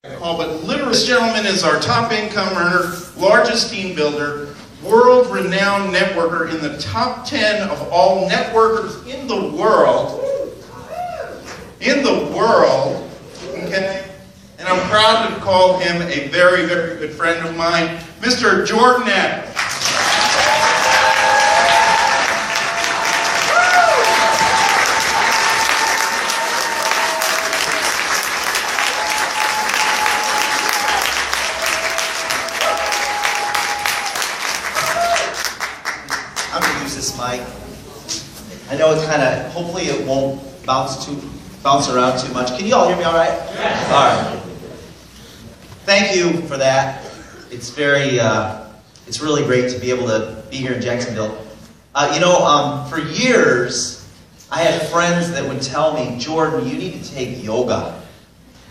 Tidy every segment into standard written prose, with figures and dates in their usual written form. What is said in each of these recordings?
But literally, this gentleman is our top income earner, largest team builder, world-renowned networker, in the top 10 of all networkers in the world. Okay? And I'm proud to call him a very, very good friend of mine, Mr. Jordan Adams. I'm going to use this mic. I know it's kind of, hopefully it won't bounce around too much. Can you all hear me all right? Yes. All right. Thank you for that. It's it's really great to be able to be here in Jacksonville. For years, I had friends that would tell me, Jordan, you need to take yoga.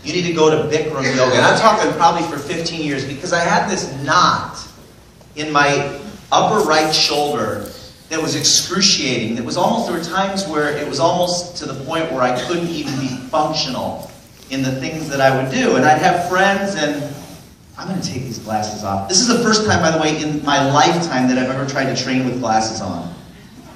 You need to go to Bikram yoga. And I'm talking probably for 15 years because I had this knot in my upper right shoulder that was excruciating. There were times where it was almost to the point where I couldn't even be functional in the things that I would do. And I'd have friends, and I'm going to take these glasses off. This is the first time, by the way, in my lifetime that I've ever tried to train with glasses on.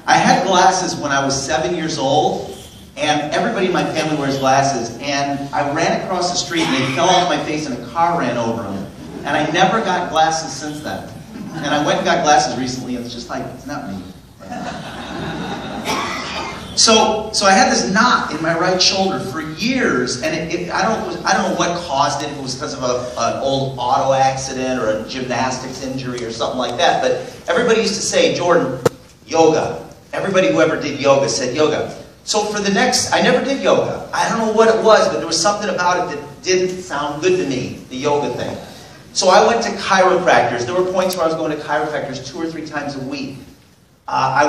I had glasses when I was 7 years old, and everybody in my family wears glasses, and I ran across the street and they fell off my face and a car ran over them. And I never got glasses since then. And I went and got glasses recently, and it's just like, it's not me. So I had this knot in my right shoulder for years, and I don't know what caused it. If it was because of an old auto accident or a gymnastics injury or something like that. But everybody used to say, Jordan, yoga. Everybody who ever did yoga said yoga. So I never did yoga. I don't know what it was, but there was something about it that didn't sound good to me, the yoga thing. So I went to chiropractors. There were points where I was going to chiropractors 2 or 3 times a week. I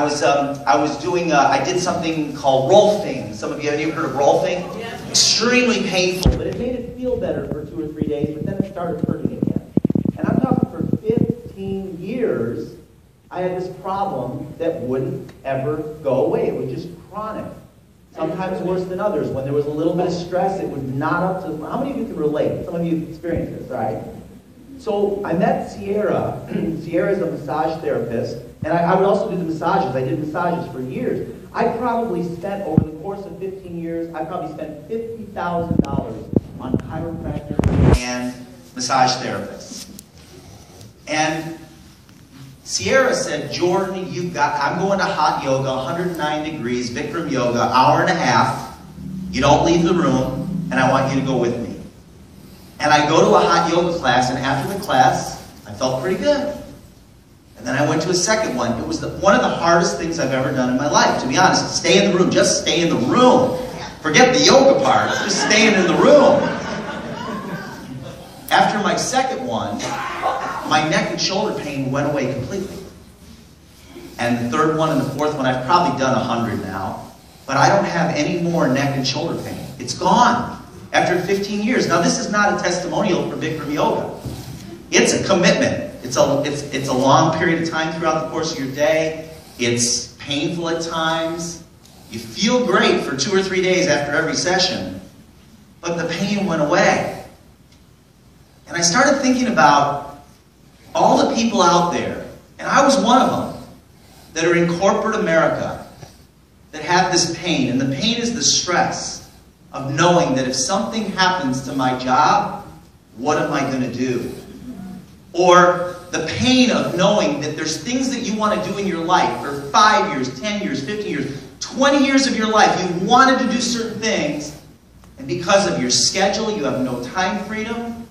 did something called rolfing. Some of you, have you ever heard of rolfing? Yeah. Extremely painful, but it made it feel better for 2 or 3 days, but then it started hurting again. And I'm talking for 15 years, I had this problem that wouldn't ever go away. It was just chronic. Sometimes worse than others. When there was a little bit of stress, it would knot up to... How many of you can relate? Some of you experienced this, right? So I met Sierra. Sierra is a massage therapist. And I would also do the massages. I did massages for years. I probably spent, over the course of 15 years, I probably spent $50,000 on chiropractors and massage therapists. And Sierra said, Jordan, I'm going to hot yoga, 109 degrees, Bikram yoga, hour and a half. You don't leave the room, and I want you to go with me. And I go to a hot yoga class, and after the class, I felt pretty good. And then I went to a second one. It was one of the hardest things I've ever done in my life, to be honest. Stay in the room. Just stay in the room. Forget the yoga part. Just staying in the room. After my second one, my neck and shoulder pain went away completely. And the third one and the fourth one, I've probably done 100 now. But I don't have any more neck and shoulder pain. It's gone after 15 years. Now, this is not a testimonial for Bikram yoga. It's a commitment. It's a long period of time throughout the course of your day. It's painful at times. You feel great for 2 or 3 days after every session, but the pain went away. And I started thinking about all the people out there, and I was one of them, that are in corporate America that have this pain. And the pain is the stress of knowing that if something happens to my job, what am I going to do? Or the pain of knowing that there's things that you want to do in your life for 5 years, 10 years, 15 years, 20 years of your life. You wanted to do certain things, and because of your schedule, you have no time freedom.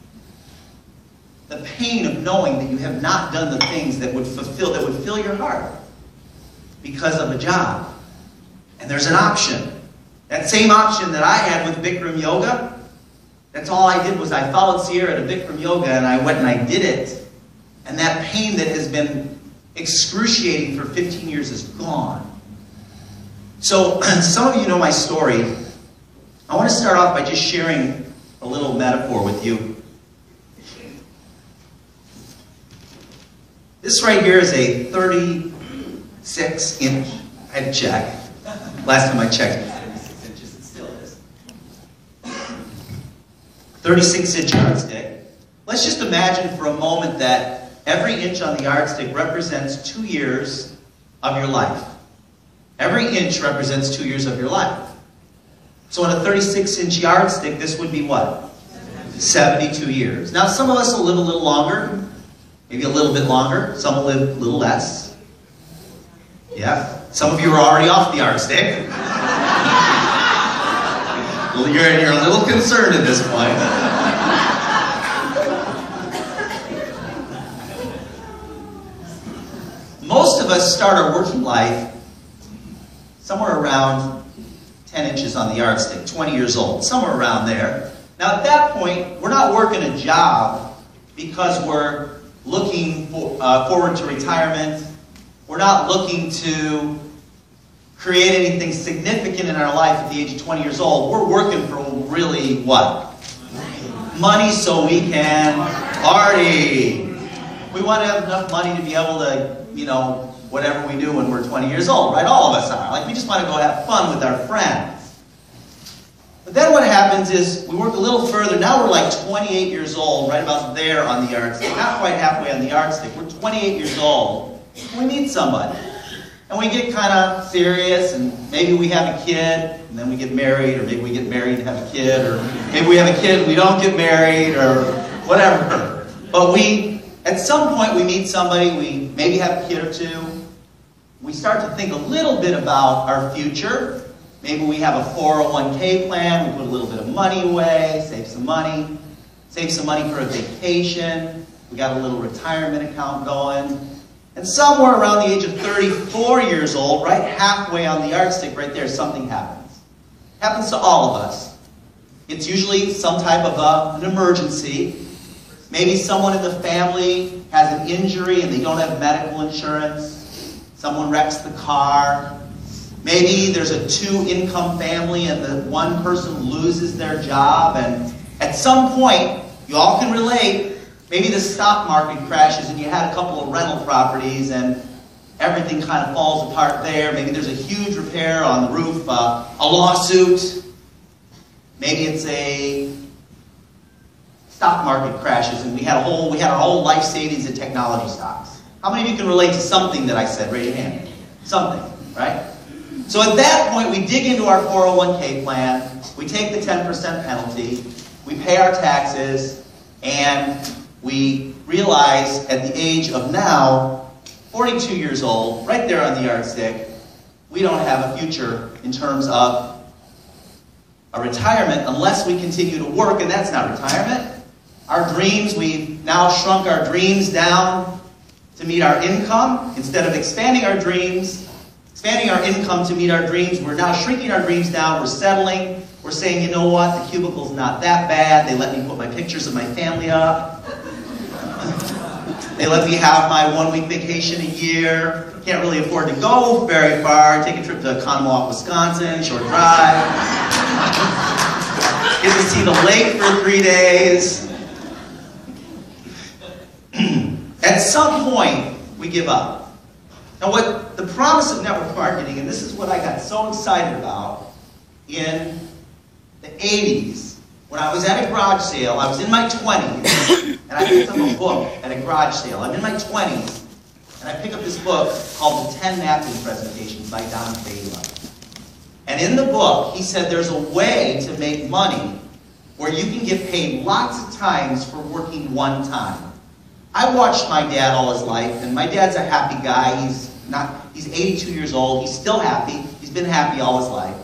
The pain of knowing that you have not done the things that would fill your heart because of a job. And there's an option. That same option that I had with Bikram yoga, that's all I did was I followed Sierra to Bikram yoga, and I went and I did it. And that pain that has been excruciating for 15 years is gone. So, some of you know my story. I want to start off by just sharing a little metaphor with you. This right here is a 36-inch, I had to check. Last time I checked, it was 36 inches. It still is. 36-inch yardstick. Let's just imagine for a moment that every inch on the yardstick represents 2 years of your life. Every inch represents 2 years of your life. So on a 36-inch yardstick, this would be what? 72 years. Now, some of us will live a little longer, maybe a little bit longer. Some will live a little less. Yeah. Some of you are already off the yardstick. You're a little concerned at this point. Most of us start our working life somewhere around 10 inches on the yardstick, 20 years old, somewhere around there. Now at that point, we're not working a job because we're looking forward to retirement. We're not looking to create anything significant in our life at the age of 20 years old. We're working for really what? Money so we can party. We want to have enough money to be able to, whatever we do when we're 20 years old, right? All of us are. Like, we just want to go have fun with our friends. But then what happens is we work a little further. Now we're like 28 years old, right about there on the yardstick. Not quite halfway on the yardstick. We're 28 years old. And we meet somebody. And we get kind of serious, and maybe we have a kid, and then we get married, or maybe we get married and have a kid, or maybe we have a kid and we don't get married, or whatever. But at some point we meet somebody, we maybe have a kid or two. We start to think a little bit about our future. Maybe we have a 401k plan, we put a little bit of money away, save some money for a vacation, we got a little retirement account going. And somewhere around the age of 34 years old, right halfway on the yardstick right there, something happens. Happens to all of us. It's usually some type of an emergency. Maybe someone in the family has an injury and they don't have medical insurance. Someone wrecks the car. Maybe there's a 2-income family and the one person loses their job. And at some point, you all can relate, maybe the stock market crashes and you had a couple of rental properties and everything kind of falls apart there. Maybe there's a huge repair on the roof, a lawsuit. Maybe it's a stock market crashes and we had our whole life savings in technology stocks. How many of you can relate to something that I said? Raise your hand. Something, right? So at that point, we dig into our 401k plan, we take the 10% penalty, we pay our taxes, and we realize at the age of now, 42 years old, right there on the yardstick, we don't have a future in terms of a retirement unless we continue to work, and that's not retirement. Our dreams, we've now shrunk our dreams down to meet our income. Instead of expanding our income to meet our dreams, we're now shrinking our dreams down, we're settling, we're saying, you know what, the cubicle's not that bad, they let me put my pictures of my family up, they let me have my 1-week vacation a year, can't really afford to go very far, take a trip to Conomowoc, Wisconsin, short drive, get to see the lake for 3 days. At some point, we give up. Now what the promise of network marketing, and this is what I got so excited about, in the 80s, when I was at a garage sale, I was in my 20s, and I picked up a book at a garage sale. I'm in my 20s, and I pick up this book called The 10 Napkin Presentations by Don Failla. And in the book, he said there's a way to make money where you can get paid lots of times for working one time. I watched my dad all his life, and my dad's a happy guy. He's 82 years old. He's still happy. He's been happy all his life.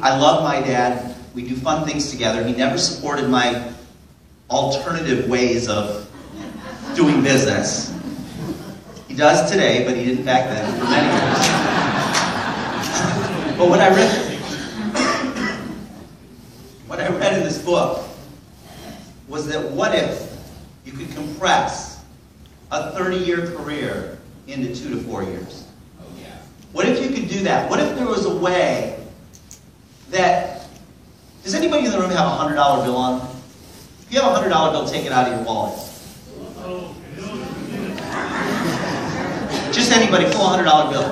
I love my dad. We do fun things together. He never supported my alternative ways of doing business. He does today, but he didn't back then for many years. But what I read in this book was that what if you could compress a 30-year career into 2 to 4 years? Oh, yeah. What if you could do that? What if there was a way that... Does anybody in the room have a $100 bill on? If you have a $100 bill, take it out of your wallet. Just anybody, pull a $100 bill.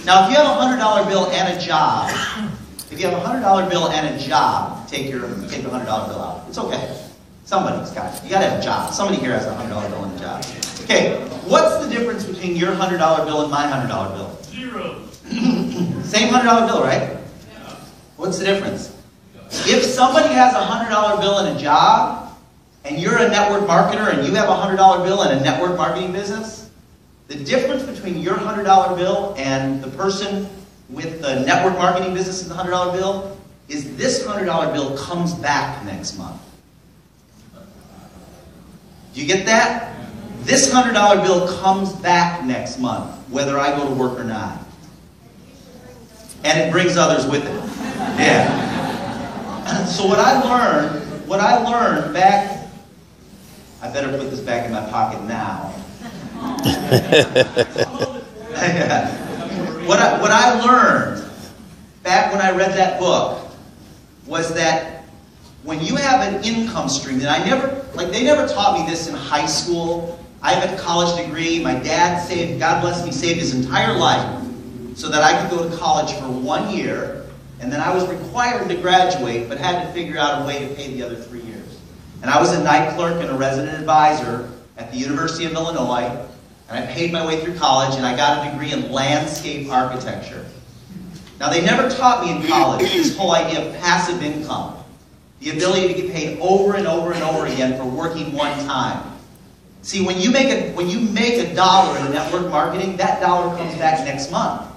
Now, if you have a $100 bill and a job, If you have a $100 bill and a job, take the $100 bill out. It's okay. Somebody's got it. You gotta have a job. Somebody here has a $100 bill and a job. Okay, what's the difference between your $100 bill and my $100 bill? Zero. Same $100 bill, right? Yeah. What's the difference? If somebody has a $100 bill and a job, and you're a network marketer and you have a $100 bill and a network marketing business, the difference between your $100 bill and the person with the network marketing business and the $100 bill is this $100 bill comes back next month. Do you get that? This $100 bill comes back next month, whether I go to work or not. And it brings others with it. Yeah. So what I learned back, I better put this back in my pocket now. What I learned back when I read that book was that when you have an income stream that they never taught me this in high school. I have a college degree. My dad saved, God bless me, saved his entire life so that I could go to college for 1 year, and then I was required to graduate, but had to figure out a way to pay the other 3 years. And I was a night clerk and a resident advisor at the University of Illinois, and I paid my way through college, and I got a degree in landscape architecture. Now, they never taught me in college this whole idea of passive income, the ability to get paid over and over and over again for working one time. See, when you make a dollar in network marketing, that dollar comes back next month.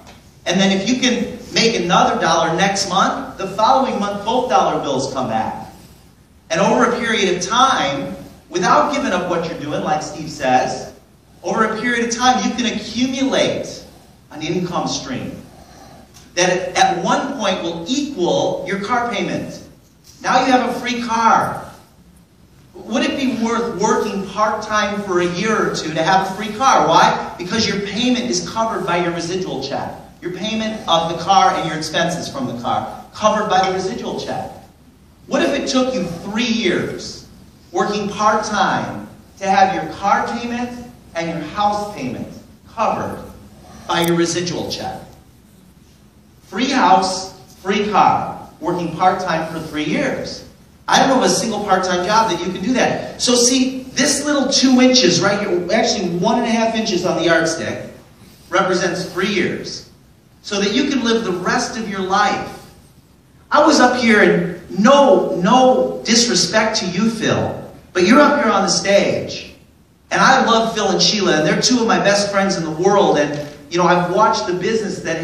And then if you can make another dollar next month, the following month both dollar bills come back. And over a period of time, without giving up what you're doing, like Steve says, over a period of time you can accumulate an income stream that at one point will equal your car payment. Now you have a free car. Would it be worth working part-time for a year or two to have a free car? Why? Because your payment is covered by your residual check. Your payment of the car and your expenses from the car, covered by the residual check. What if it took you 3 years working part-time to have your car payment and your house payment covered by your residual check? Free house, free car, working part-time for 3 years. I don't know of a single part-time job that you can do that. So see, this little 2 inches right here, actually 1.5 inches on the yardstick, represents 3 years. So that you can live the rest of your life. I was up here, and no disrespect to you, Phil, but you're up here on the stage. And I love Phil and Sheila, and they're two of my best friends in the world. And you know, I've watched the business that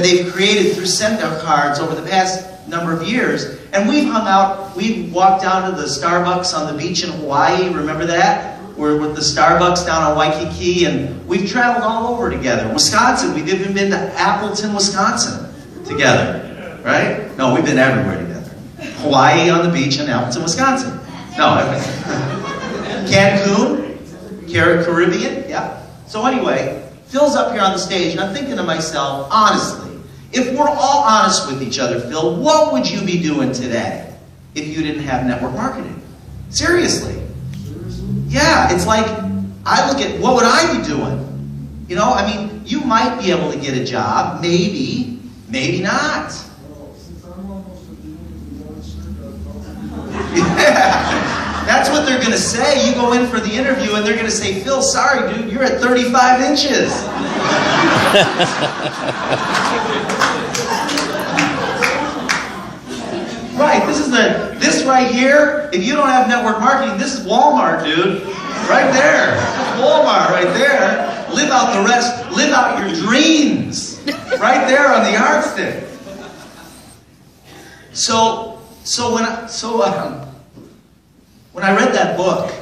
they've created through Send-Out Cards over the past number of years. And we've hung out, we've walked down to the Starbucks on the beach in Hawaii, remember that? We're with the Starbucks down on Waikiki, and we've traveled all over together. Wisconsin, we've even been to Appleton, Wisconsin together, right? No, we've been everywhere together. Hawaii on the beach and Appleton, Wisconsin. No, Cancun, Caribbean, yeah. So anyway, Phil's up here on the stage, and I'm thinking to myself, honestly, if we're all honest with each other, Phil, what would you be doing today if you didn't have network marketing? Seriously. Yeah, it's like, I look at, what would I be doing? You know, I mean, you might be able to get a job, maybe, maybe not. Yeah, that's what they're going to say. You go in for the interview and they're going to say, Phil, sorry, dude, you're at 35 inches. Right, this right here, if you don't have network marketing, this is Walmart, dude. Right there. Walmart right there. Live out the rest, live out your dreams. Right there on the yardstick. So when I read that book,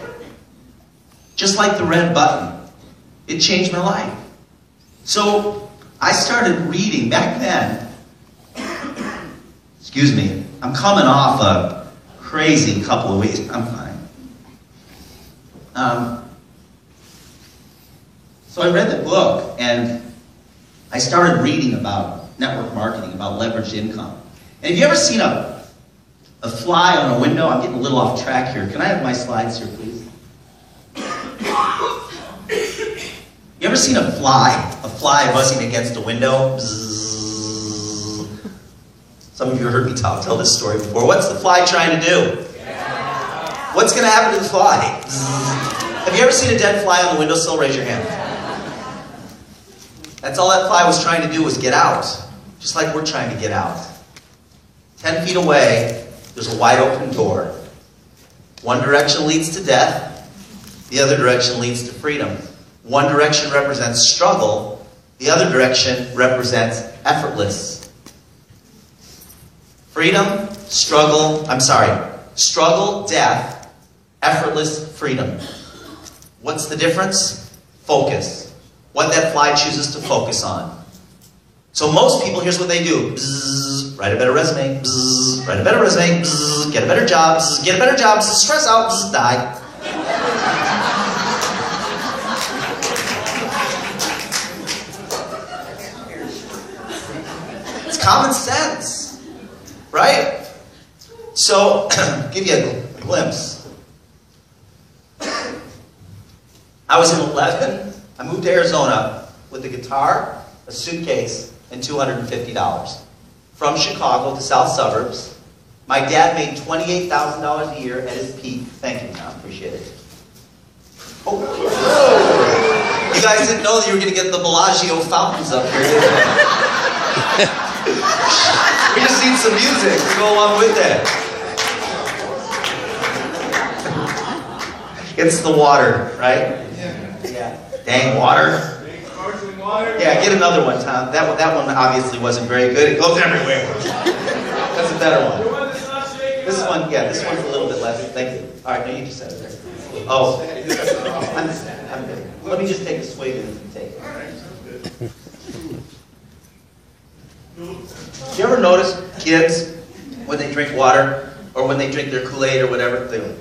just like the red button, it changed my life. So I started reading back then. Excuse me, I'm coming off a crazy couple of weeks. I'm fine. So I read the book and I started reading about network marketing, about leveraged income. And have you ever seen a fly on a window? I'm getting a little off track here. Can I have my slides here, please? You ever seen a fly buzzing against a window? Bzzz. Some of you heard me tell this story before. What's the fly trying to do? What's going to happen to the fly? Have you ever seen a dead fly on the windowsill? Raise your hand. That's all that fly was trying to do, was get out. Just like we're trying to get out. 10 feet away, there's a wide open door. One direction leads to death. The other direction leads to freedom. One direction represents struggle. The other direction represents effortless. Freedom, struggle, struggle, death, effortless freedom. What's the difference? Focus. What that fly chooses to focus on. So most people, here's what they do. Bzzz, write a better resume. Bzzz, write a better resume. Bzzz, get a better job. Bzzz, get a better job. Bzzz, stress out. Bzzz, die. It's common sense, right? So, give you a glimpse. I was in 11. I moved to Arizona with a guitar, a suitcase, and $250. From Chicago to South Suburbs. My dad made $28,000 a year at his peak. Thank you, Tom. Appreciate it. Oh. You guys didn't know that you were going to get the Bellagio fountains up here, did you? We just need some music to go along with that. It's the water, right? Yeah. Dang water. Yeah, get another one, Tom. That one obviously wasn't very good. It goes everywhere. That's a better one. This one, yeah, this one's a little bit less. Thank you. All right, no, you just said it there. Oh, I'm good. Let me just take a swig and take it. Do you ever notice kids, when they drink water, or when they drink their Kool-Aid or whatever, they go,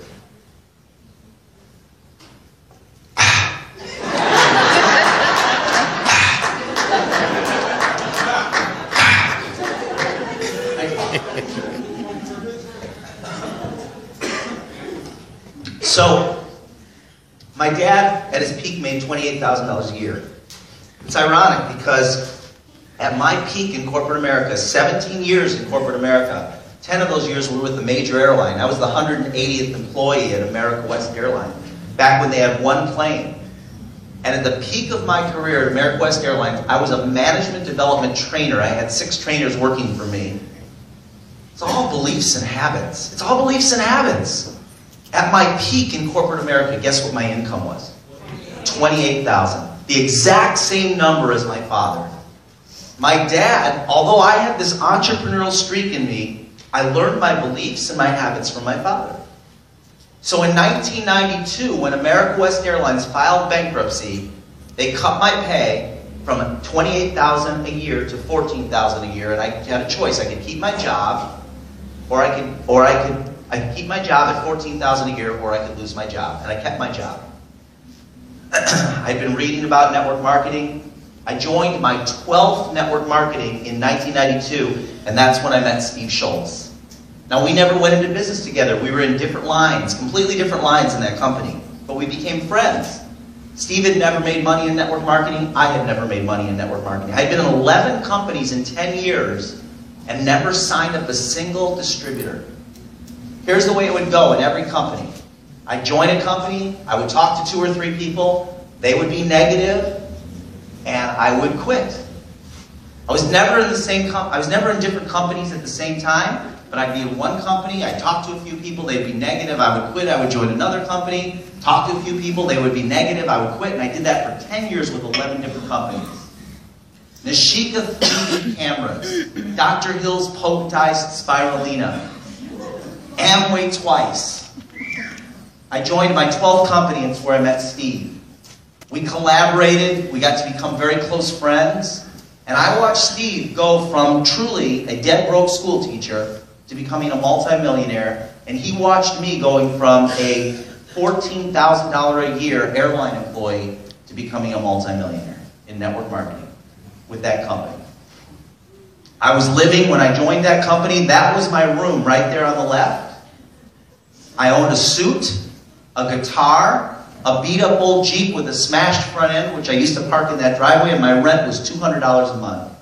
So, my dad, at his peak, made $28,000 a year. It's ironic because at my peak in corporate America, 17 years in corporate America, 10 of those years were with a major airline. I was the 180th employee at America West Airline, back when they had one plane. And at the peak of my career at America West Airlines, I was a management development trainer. I had 6 trainers working for me. It's all beliefs and habits. It's all beliefs and habits. At my peak in corporate America, guess what my income was? $28,000. The exact same number as my father. My dad, although I had this entrepreneurial streak in me, I learned my beliefs and my habits from my father. So in 1992, when America West Airlines filed bankruptcy, they cut my pay from $28,000 a year to $14,000 a year, and I had a choice. I could keep my job, or I could keep my job at $14,000 a year, or I could lose my job. And I kept my job. I'd been reading about network marketing. I joined my 12th network marketing in 1992, and that's when I met Steve Schultz. Now, we never went into business together. We were in different lines, completely different lines in that company. But we became friends. Steve had never made money in network marketing. I had never made money in network marketing. I had been in 11 companies in 10 years and never signed up a single distributor. Here's the way it would go in every company. I'd join a company, I would talk to 2 or 3 people, they would be negative, and I would quit. I was never in different companies at the same time, but I'd be in one company, I'd talk to a few people, they'd be negative, I would quit, I would join another company, talk to a few people, they would be negative, I would quit, and I did that for 10 years with 11 different companies. Nishika 3D cameras, Dr. Hill's potentized spirulina, Amway twice. I joined my 12th company, and it's where I met Steve. We collaborated, we got to become very close friends, and I watched Steve go from truly a dead broke school teacher to becoming a multimillionaire, and he watched me going from a $14,000 a year airline employee to becoming a multimillionaire in network marketing with that company. I was living, when I joined that company, that was my room right there on the left. I owned a suit, a guitar, a beat-up old Jeep with a smashed front end, which I used to park in that driveway, and my rent was $200 a month.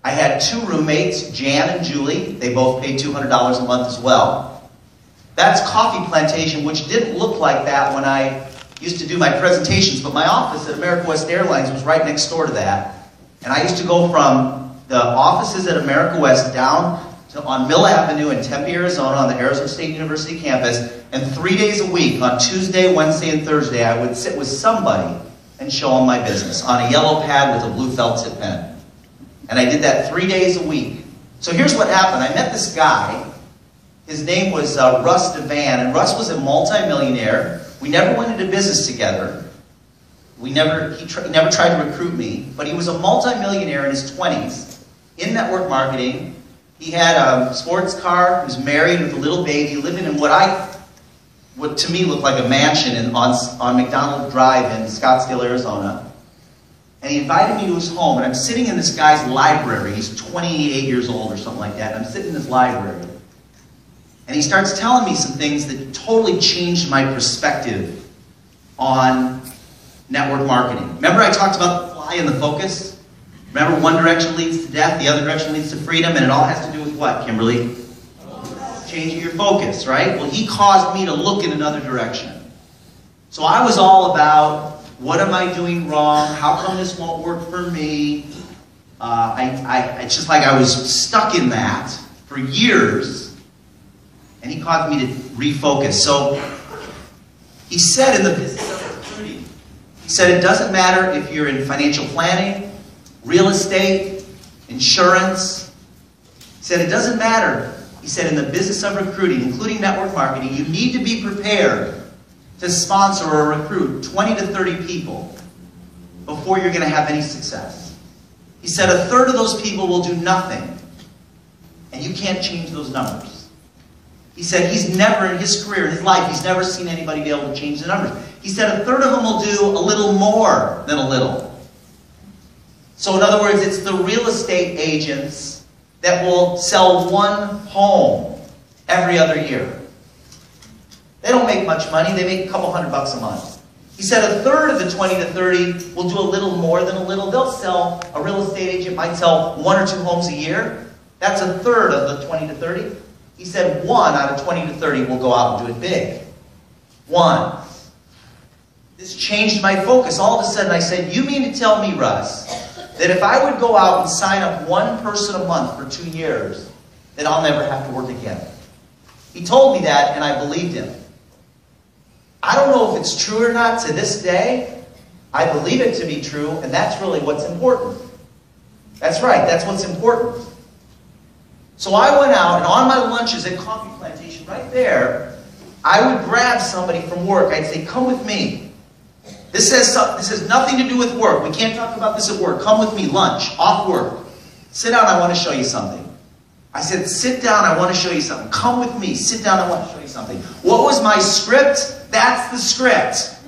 I had 2 roommates, Jan and Julie. They both paid $200 a month as well. That's Coffee Plantation, which didn't look like that when I used to do my presentations, but my office at America West Airlines was right next door to that. And I used to go from the offices at America West down on Mill Avenue in Tempe, Arizona, on the Arizona State University campus, and 3 days a week, on Tuesday, Wednesday, and Thursday, I would sit with somebody and show them my business on a yellow pad with a blue felt tip pen. And I did that 3 days a week. So here's what happened. I met this guy. His name was Russ Devan, and Russ was a multimillionaire. We never went into business together. He never tried to recruit me, but he was a multimillionaire in his 20s in network marketing. He had a sports car, he was married with a little baby, living in what to me looked like a mansion on McDonald Drive in Scottsdale, Arizona. And he invited me to his home, and I'm sitting in this guy's library. He's 28 years old or something like that, and I'm sitting in his library. And he starts telling me some things that totally changed my perspective on network marketing. Remember I talked about the fly and the focus? Remember, one direction leads to death, the other direction leads to freedom, and it all has to do with what, Kimberly? Changing your focus, right? Well, he caused me to look in another direction. So I was all about, what am I doing wrong? How come this won't work for me? It's just like I was stuck in that for years, and he caused me to refocus. So he said in the business of recruiting, he said it doesn't matter if you're in financial planning, real estate, insurance. He said it doesn't matter. He said in the business of recruiting, including network marketing, you need to be prepared to sponsor or recruit 20 to 30 people before you're going to have any success. He said a third of those people will do nothing, and you can't change those numbers. He said he's never, in his career, in his life, he's never seen anybody be able to change the numbers. He said a third of them will do a little more than a little. So in other words, it's the real estate agents that will sell 1 home every other year. They don't make much money. They make a couple $100 a month. He said a third of the 20 to 30 will do a little more than a little. They'll sell, a real estate agent might sell 1 or 2 homes a year. That's a third of the 20 to 30. He said 1 out of 20 to 30 will go out and do it big. 1. This changed my focus. All of a sudden I said, you mean to tell me, Russ, that if I would go out and sign up 1 person a month for 2 years, that I'll never have to work again? He told me that, and I believed him. I don't know if it's true or not to this day. I believe it to be true, and that's really what's important. That's right, that's what's important. So I went out, and on my lunches at Coffee Plantation, right there, I would grab somebody from work. I'd say, come with me. This has nothing to do with work. We can't talk about this at work. Come with me, lunch, off work. Sit down, I want to show you something. I said, sit down, I want to show you something. Come with me, sit down, I want to show you something. What was my script? That's the script.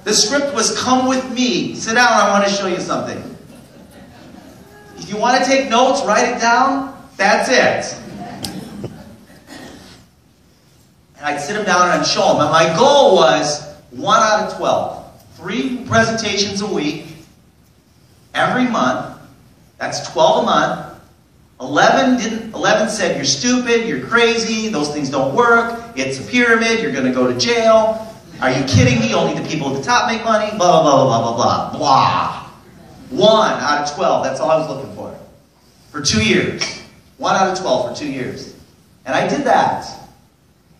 The script was, come with me, sit down, I want to show you something. If you want to take notes, write it down. That's it. And I'd sit them down and I'd show them. And my goal was 1 out of 12. 3 presentations a week, every month. That's 12 a month. 11 said, you're stupid, you're crazy, those things don't work, it's a pyramid, you're going to go to jail. Are you kidding me? Only the people at the top make money, blah, blah, blah, blah, blah, blah, blah. 1 out of 12, that's all I was looking for 2 years. 1 out of 12 for 2 years. And I did that.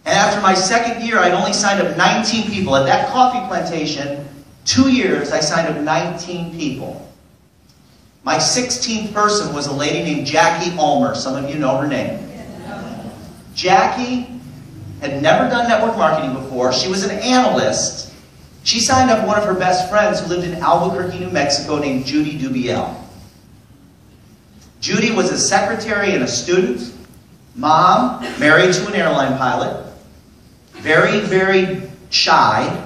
And after my 2nd year, I'd only signed up 19 people. At that coffee plantation, 2 years, I signed up 19 people. My 16th person was a lady named Jackie Ulmer. Some of you know her name. Jackie had never done network marketing before. She was an analyst. She signed up one of her best friends who lived in Albuquerque, New Mexico, named Judy Dubiel. Judy was a secretary and a student, mom, married to an airline pilot, very, very shy,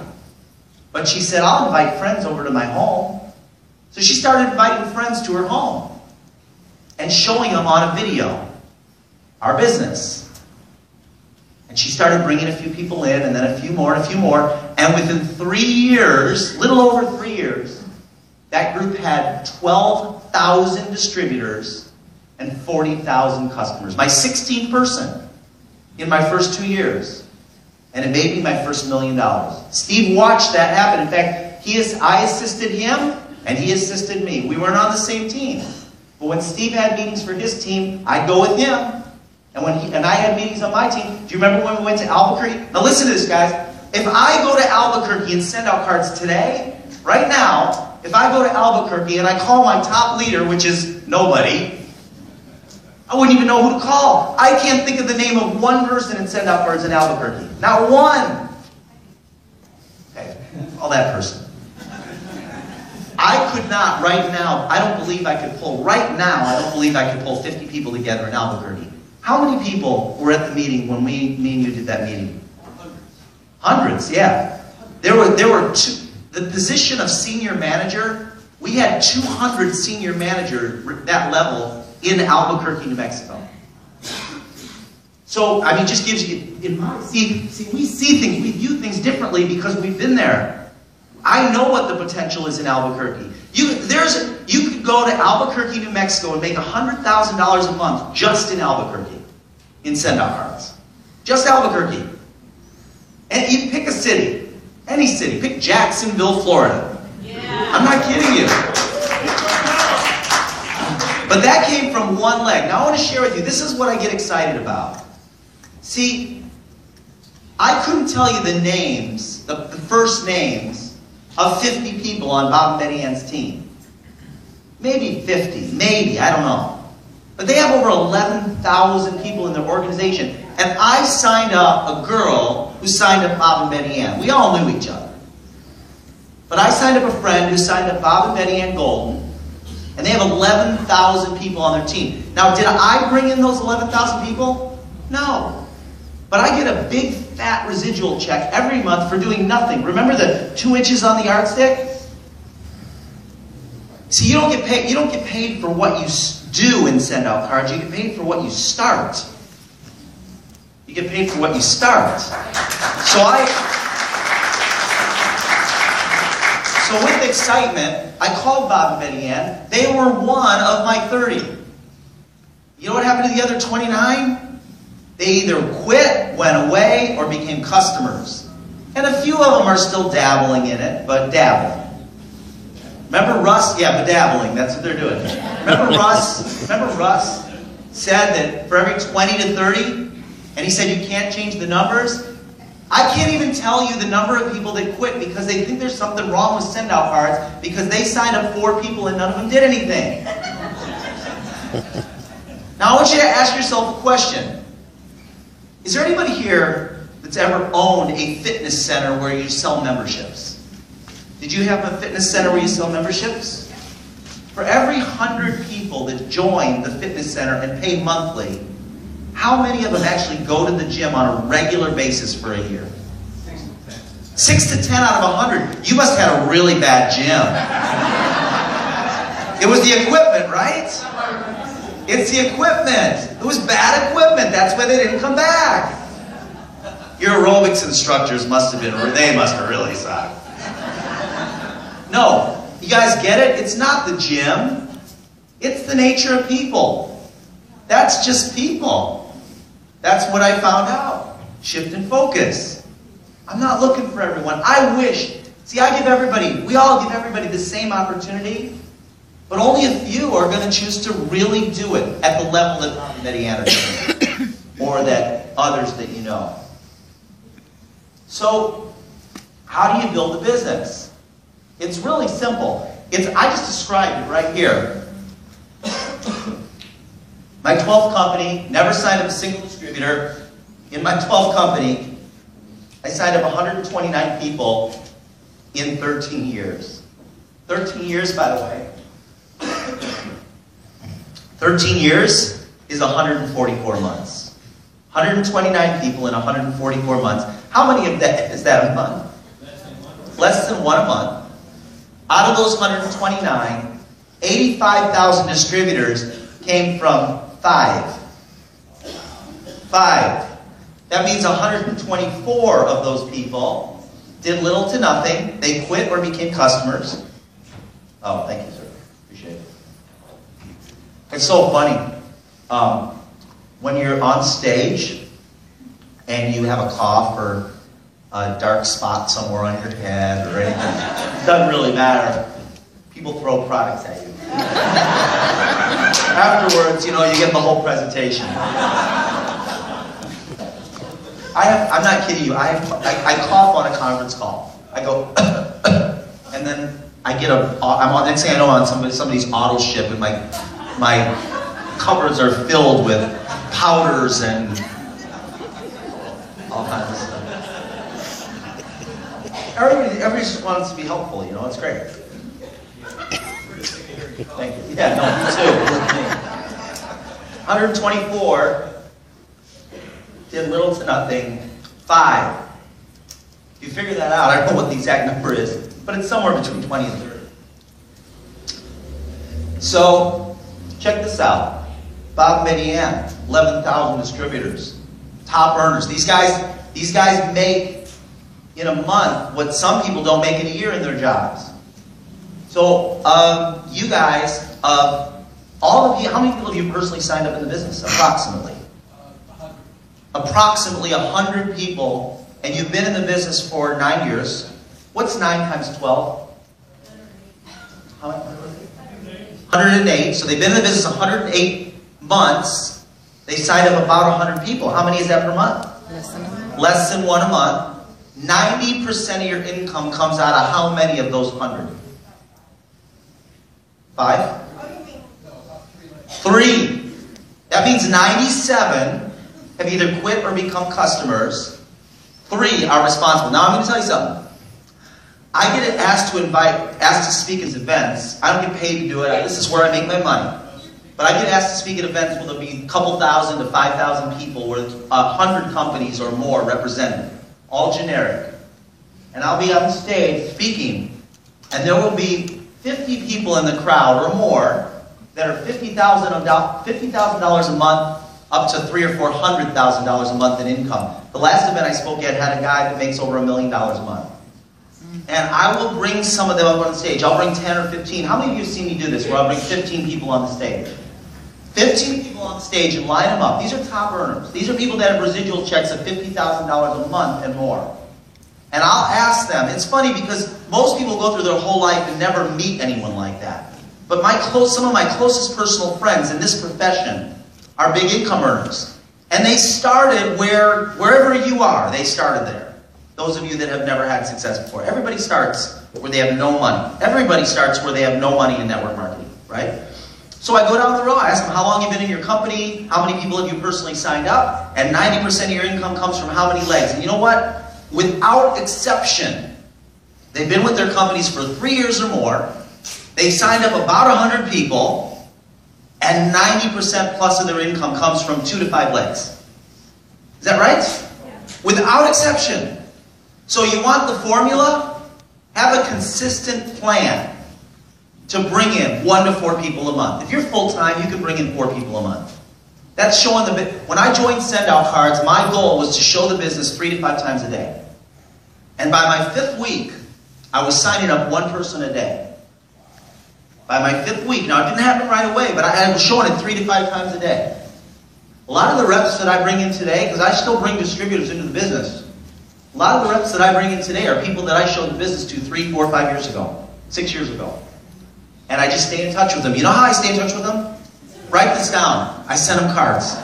but she said, I'll invite friends over to my home. So she started inviting friends to her home and showing them on a video our business. And she started bringing a few people in, and then a few more, and a few more. And within 3 years, little over 3 years, that group had 12,000 distributors and 40,000 customers. My 16th person in my first 2 years. And it made me my first $1 million. Steve watched that happen. In fact, I assisted him, and he assisted me. We weren't on the same team. But when Steve had meetings for his team, I'd go with him. And I had meetings on my team. Do you remember when we went to Albuquerque? Now listen to this, guys. If I go to Albuquerque and send out cards today, right now, if I go to Albuquerque and I call my top leader, which is nobody, I wouldn't even know who to call. I can't think of the name of one person and send out cards in Albuquerque. Not one. Okay, call that person. I could not right now, I don't believe I could pull 50 people together in Albuquerque. How many people were at the meeting when me and you did that meeting? Hundreds, yeah. There were the position of senior manager, we had 200 senior managers that level in Albuquerque, New Mexico. So, I mean, just gives you, we see things, we view things differently because we've been there. I know what the potential is in Albuquerque. You could go to Albuquerque, New Mexico and make $100,000 a month just in Albuquerque in send-out cards. Just Albuquerque. And you pick a city, any city. Pick Jacksonville, Florida. Yeah. I'm not kidding you. But that came from one leg. Now I want to share with you, this is what I get excited about. See, I couldn't tell you the names, the first names of 50 people on Bob and Betty Ann's team. Maybe 50, maybe, I don't know. But they have over 11,000 people in their organization. And I signed up a girl who signed up Bob and Betty Ann. We all knew each other. But I signed up a friend who signed up Bob and Betty Ann Golden. And they have 11,000 people on their team. Now, did I bring in those 11,000 people? No. But I get a big fat residual check every month for doing nothing. Remember the 2 inches on the yardstick? See, you don't get paid for what you do in send-out cards. You get paid for what you start. You get paid for what you start. So with excitement, I called Bob and Betty Ann. They were one of my 30. You know what happened to the other 29? They either quit, went away, or became customers. And a few of them are still dabbling in it, but dabbling. Remember Russ? Yeah, but dabbling. That's what they're doing. Remember Russ said that for every 20 to 30, and he said you can't change the numbers? I can't even tell you the number of people that quit because they think there's something wrong with send-out cards because they signed up 4 people and none of them did anything. Now I want you to ask yourself a question. Is there anybody here that's ever owned a fitness center where you sell memberships? Did you have a fitness center where you sell memberships? For every 100 people that join the fitness center and pay monthly, how many of them actually go to the gym on a regular basis for a year? 6 to 10 out of 100. You must have had a really bad gym. It was the equipment, right? It's the equipment. It was bad equipment. That's why they didn't come back. Your aerobics instructors must have really sucked. No, you guys get it? It's not the gym. It's the nature of people. That's just people. That's what I found out. Shift and focus. I'm not looking for everyone. I wish. See, we all give everybody the same opportunity, but only a few are going to choose to really do it at the level that Bob and Betty Ann are doing, or that others that you know. So, how do you build a business? It's really simple. I just described it right here. My 12th company, never signed up a single distributor. In my 12th company, I signed up 129 people in 13 years. 13 years, by the way. 13 years is 144 months. 129 people in 144 months. How many of that is that a month? Less than 1 a month. Out of those 129, 85,000 distributors came from 5. That means 124 of those people did little to nothing. They quit or became customers. Oh, thank you, sir. Appreciate it. It's so funny. when you're on stage and you have a cough or a dark spot somewhere on your head or anything, it doesn't really matter. People throw products at you. Afterwards, you know, you get the whole presentation. I'm not kidding you. I cough on a conference call. I go, and then I get next thing I know, I'm on somebody's auto ship, and my cupboards are filled with powders and all kinds of stuff. Everybody just wants to be helpful, you know, it's great. Thank you. Yeah, no, you too. 124 did little to nothing. 5. If you figure that out, I don't know what the exact number is, but it's somewhere between 20 and 30. So, check this out. Bob Median, 11,000 distributors, top earners. These guys make in a month what some people don't make in a year in their jobs. So, you guys, all of you, how many people have you personally signed up in the business? Approximately. 100. Approximately 100 people, and you've been in the business for 9 years. What's 9 times 12? 108. So they've been in the business 108 months. They signed up about 100 people. How many is that per month? Less than one a month. 90% of your income comes out of how many of those 100? 5? 3. That means 97 have either quit or become customers. 3 are responsible. Now I'm going to tell you something. I get asked to speak at events. I don't get paid to do it. This is where I make my money. But I get asked to speak at events where there'll be a couple thousand to 5,000 people, where 100 companies or more represented, all generic. And I'll be on stage speaking, and there will be 50 people in the crowd or more that are $50,000 a month up to $300,000 or $400,000 a month in income. The last event I spoke at had a guy that makes over $1 million a month. And I will bring some of them up on stage. I'll bring 10 or 15. How many of you have seen me do this, where I'll bring 15 people on the stage? 15 people on stage and line them up. These are top earners. These are people that have residual checks of $50,000 a month and more. And I'll ask them. It's funny because most people go through their whole life and never meet anyone like that. But some of my closest personal friends in this profession are big income earners. And they started wherever you are, they started there. Those of you that have never had success before. Everybody starts where they have no money. Everybody starts where they have no money in network marketing, right? So I go down the road, I ask them, how long have you been in your company? How many people have you personally signed up? And 90% of your income comes from how many legs? And you know what? Without exception, they've been with their companies for 3 years or more. They signed up about 100 people, and 90% plus of their income comes from 2 to 5 legs. Is that right? Yeah. Without exception. So you want the formula? Have a consistent plan to bring in 1 to 4 people a month. If you're full-time, you can bring in 4 people a month. That's showing the... When I joined Send-Out Cards, my goal was to show the business 3 to 5 times a day. And by my 5th week, I was signing up 1 person a day. By my 5th week, now it didn't happen right away, but I was showing it 3 to 5 times a day. A lot of the reps that I bring in today, because I still bring distributors into the business, a lot of the reps that I bring in today are people that I showed the business to 3, 4, 5 years ago, 6 years ago. And I just stay in touch with them. You know how I stay in touch with them? Write this down. I send them cards.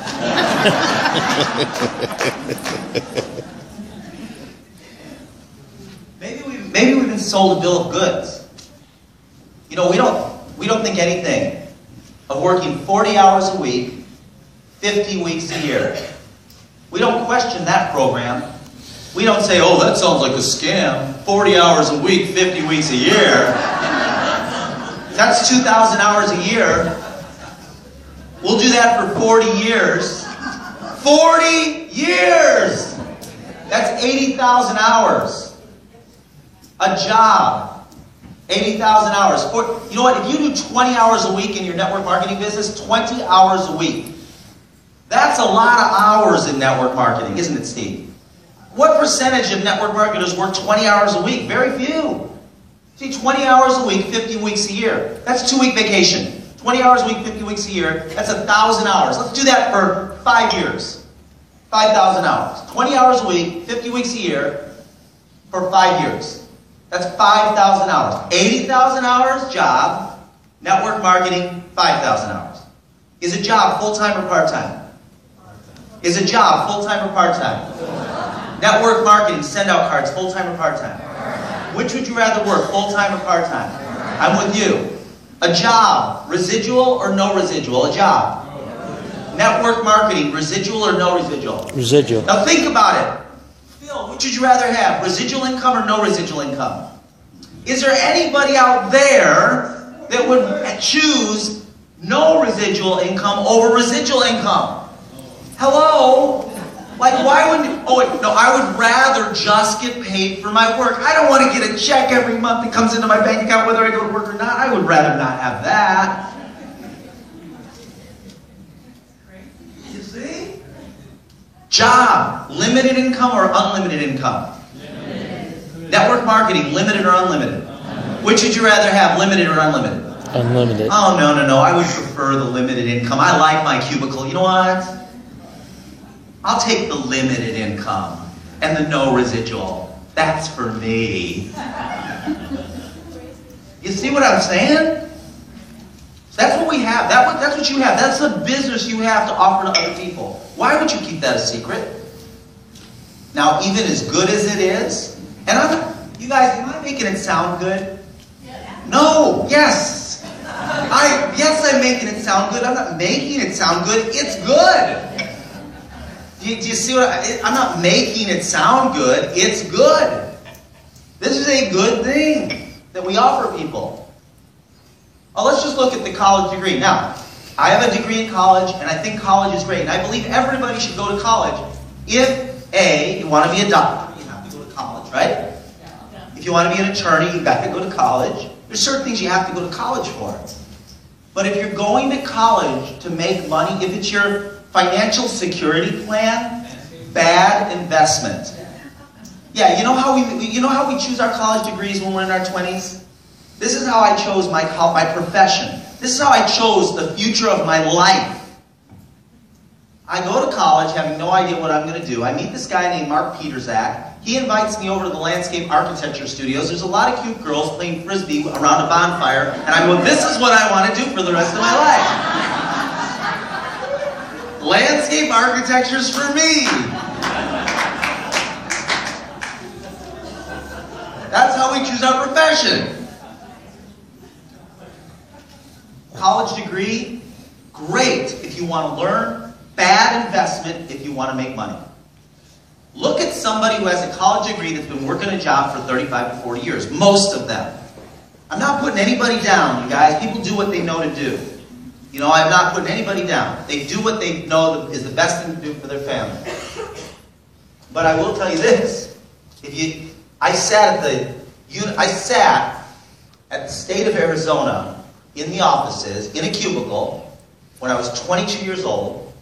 Maybe we've been sold a bill of goods. You know, we don't think anything of working 40 hours a week, 50 weeks a year. We don't question that program. We don't say, oh, that sounds like a scam. 40 hours a week, 50 weeks a year. That's 2,000 hours a year. We'll do that for 40 years. 40 years! That's 80,000 hours. A job. 80,000 hours. You know what? If you do 20 hours a week in your network marketing business, 20 hours a week. That's a lot of hours in network marketing, isn't it, Steve? What percentage of network marketers work 20 hours a week? Very few. See, 20 hours a week, 50 weeks a year. That's 2-week vacation. 20 hours a week, 50 weeks a year, that's 1,000 hours. Let's do that for 5 years. 5,000 hours. 20 hours a week, 50 weeks a year, for 5 years. That's 5,000 hours. 80,000 hours, job. Network marketing, 5,000 hours. Is a job full-time or part-time? Is a job full-time or part-time? Network marketing, send-out cards, full-time or part-time? Which would you rather work, full-time or part-time? I'm with you. A job, residual or no residual? A job. Network marketing, residual or no residual? Residual. Now think about it. Phil, which would you rather have, residual income or no residual income? Is there anybody out there that would choose no residual income over residual income? Hello? Like, why wouldn't, oh wait, no, I would rather just get paid for my work. I don't want to get a check every month that comes into my bank account whether I go to work or not. I would rather not have that. You see? Job, limited income or unlimited income? Network marketing, limited or unlimited? Which would you rather have, limited or unlimited? Unlimited. Oh, no. I would prefer the limited income. I like my cubicle. You know what? I'll take the limited income and the no residual. That's for me. You see what I'm saying? That's what we have. That's what you have. That's the business you have to offer to other people. Why would you keep that a secret? Now, even as good as it is, and you guys, am I making it sound good? No. Yes. Yes, I'm making it sound good. I'm not making it sound good. It's good. Do you see what I'm not making it sound good. It's good. This is a good thing that we offer people. Oh, let's just look at the college degree. Now, I have a degree in college, and I think college is great. And I believe everybody should go to college. If, A, you want to be a doctor, you have to go to college, right? If you want to be an attorney, you've got to go to college. There's certain things you have to go to college for. But if you're going to college to make money, if it's your financial security plan, bad investment. Yeah, you know how we choose our college degrees when we're in our 20s? This is how I chose my profession. This is how I chose the future of my life. I go to college having no idea what I'm going to do. I meet this guy named Mark Peterzak. He invites me over to the Landscape Architecture Studios. There's a lot of cute girls playing Frisbee around a bonfire. And I go, this is what I want to do for the rest of my life. Landscape architecture's for me. That's how we choose our profession. College degree, great if you want to learn. Bad investment if you want to make money. Look at somebody who has a college degree that's been working a job for 35 to 40 years. Most of them. I'm not putting anybody down, you guys. People do what they know to do. You know, I'm not putting anybody down. They do what they know is the best thing to do for their family. But I will tell you this. I sat at the state of Arizona in the offices, in a cubicle, when I was 22 years old.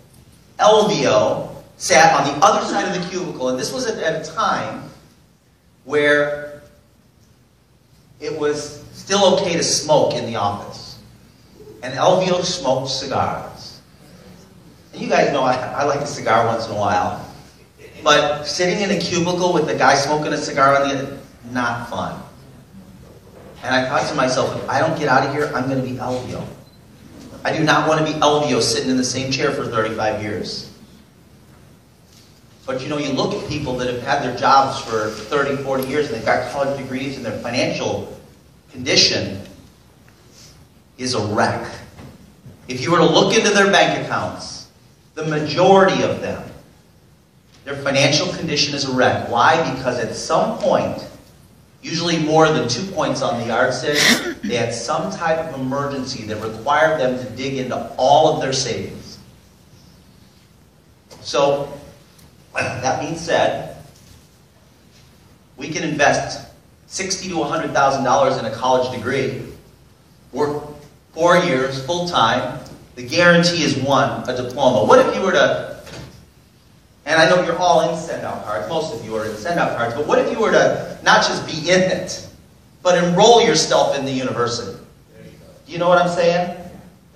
LVO sat on the other side of the cubicle, and this was at a time where it was still okay to smoke in the office. And LVO smoked cigars. And you guys know I like a cigar once in a while. But sitting in a cubicle with the guy smoking a cigar on the other, not fun. And I thought to myself, if I don't get out of here, I'm going to be LVO. I do not want to be LVO sitting in the same chair for 35 years. But you know, you look at people that have had their jobs for 30, 40 years, and they've got college degrees, and their financial condition is a wreck. If you were to look into their bank accounts, the majority of them, their financial condition is a wreck. Why? Because at some point, usually more than 2 points on the yardstick, they had some type of emergency that required them to dig into all of their savings. So, that being said, we can invest $60,000 to $100,000 in a college degree, work 4 years, full-time. The guarantee is one, a diploma. What if you were to, and I know you're all in send-out cards, most of you are in send-out cards, but what if you were to not just be in it, but enroll yourself in the university? Do you know what I'm saying?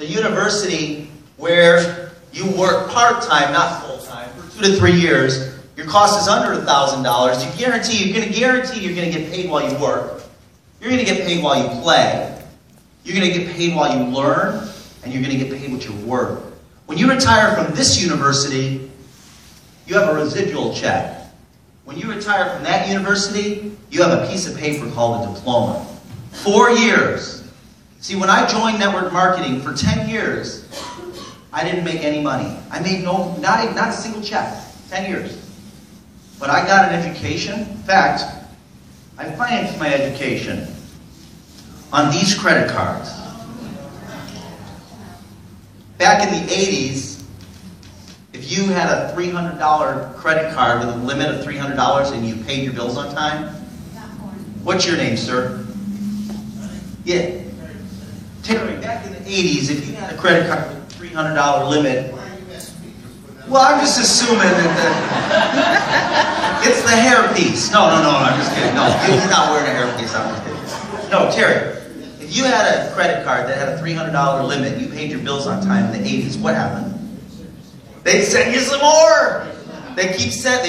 the university where you work part-time, not full-time, for 2 to 3 years, your cost is under $1,000, you're going to guarantee you're going to get paid while you work. You're going to get paid while you play. You're going to get paid while you learn, and you're going to get paid with your work. When you retire from this university, you have a residual check. When you retire from that university, you have a piece of paper called a diploma. 4 years. See, when I joined network marketing for 10 years, I didn't make any money. I made not a single check. 10 years. But I got an education. In fact, I financed my education on these credit cards. Back in the 80s, if you had a $300 credit card with a limit of $300 and you paid your bills on time, what's your name, sir? Yeah. Terry, back in the 80s, if you had a credit card with a $300 limit, well, I'm just assuming that it's the hairpiece. No, I'm just kidding. No, he's not wearing a hairpiece. I'm just kidding. No, Terry, if you had a credit card that had a $300 limit, you paid your bills on time in the 80s, what happened? They'd send you some more. They